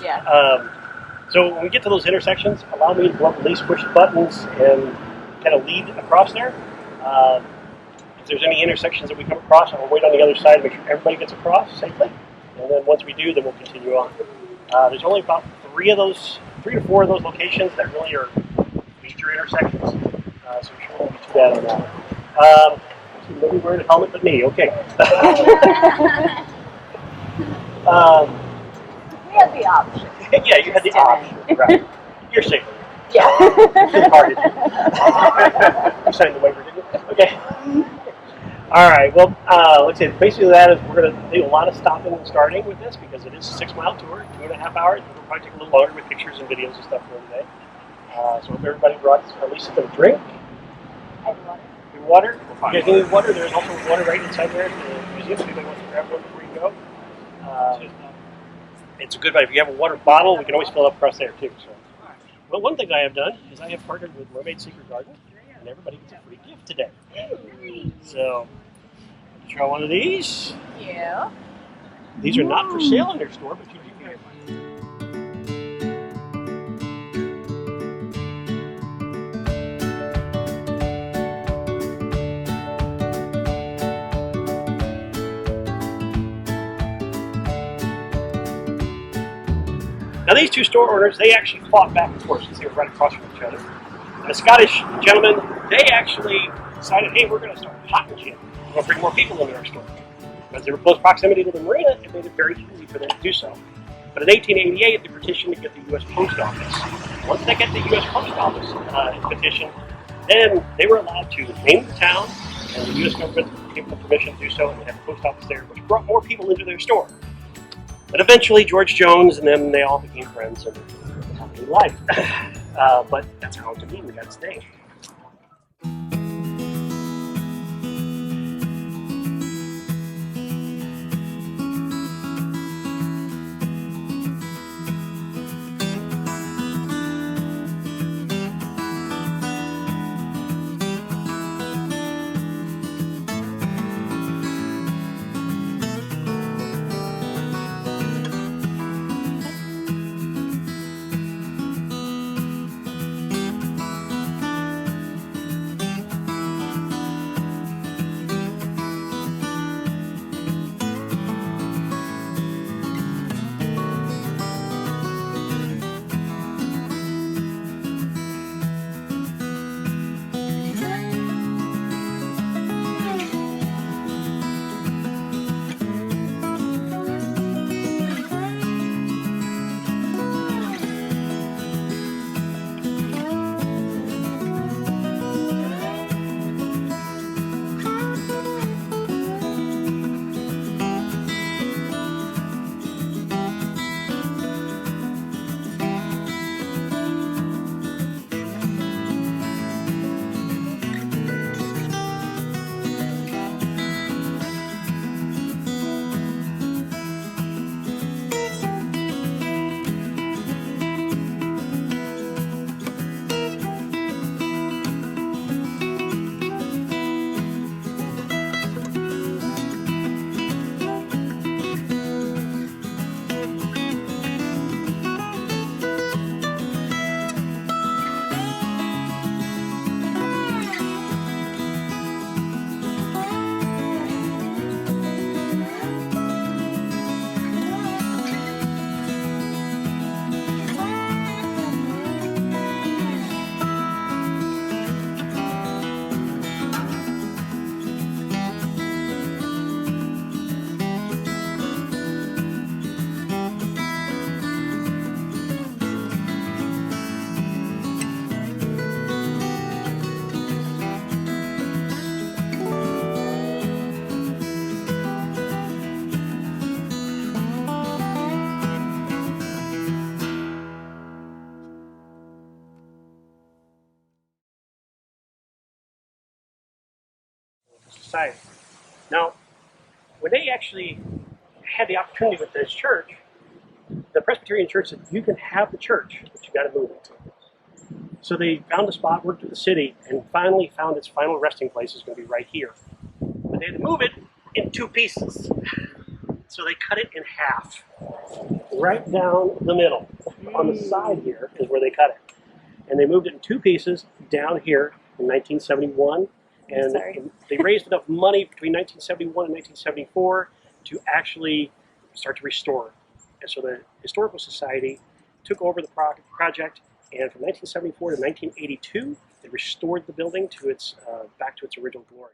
Yeah. So when we get to those intersections, allow me to go up and at least push the buttons and kind of lead across there. If there's any intersections that we come across, I'll wait on the other side to make sure everybody gets across safely. And then once we do, then we'll continue on. There's only about 3 to 4 of those locations that really are major intersections. So we shouldn't be too bad on that. Nobody wearing a helmet but me. Okay. We had the option. Yeah, you had the option. Right. You're safe. Yeah. You signed the waiver, didn't you? Okay. All right. Well, let's say basically that is we're going to do a lot of stopping and starting with this because it is a 6-mile tour, 2.5 hours. It'll probably take a little longer with pictures and videos and stuff for today. So if everybody brought at least a drink. Water. You guys need water? There's also water right inside there at the museum. So anybody wants to grab one before you go. It's a good buy. If you have a water bottle, we can always fill up across there too. So. Well, one thing I have done is I have partnered with Mermaid Secret Garden, and everybody gets a free gift today. So, try one of these. Yeah. These are not for sale in their store, but you do get one. Now these 2 store owners, they actually fought back and forth since they were right across from each other. And the Scottish gentlemen, they actually decided, hey, we're going to start a hopping gym. We're going to bring more people into our store. Because they were close proximity to the marina, it made it very easy for them to do so. But in 1888, they petitioned to get the U.S. Post Office. Once they get the U.S. Post Office petition, then they were allowed to name the town, and the U.S. government gave them permission to do so, and they had the post office there, which brought more people into their store. But eventually, George Jones and them, they all became friends and happy life. But that's how it can be. We got to stay. Society. Now, when they actually had the opportunity with this church, the Presbyterian church said, you can have the church, but you got to move it. So they found a spot, worked with the city, and finally found its final resting place is going to be right here. But they had to move it in 2 pieces. So they cut it in half, right down the middle. On the side here is where they cut it. And they moved it in two pieces down here in 1971. And they raised enough money between 1971 and 1974 to actually start to restore it. And so the Historical Society took over the project, and from 1974 to 1982, they restored the building to its back to its original glory.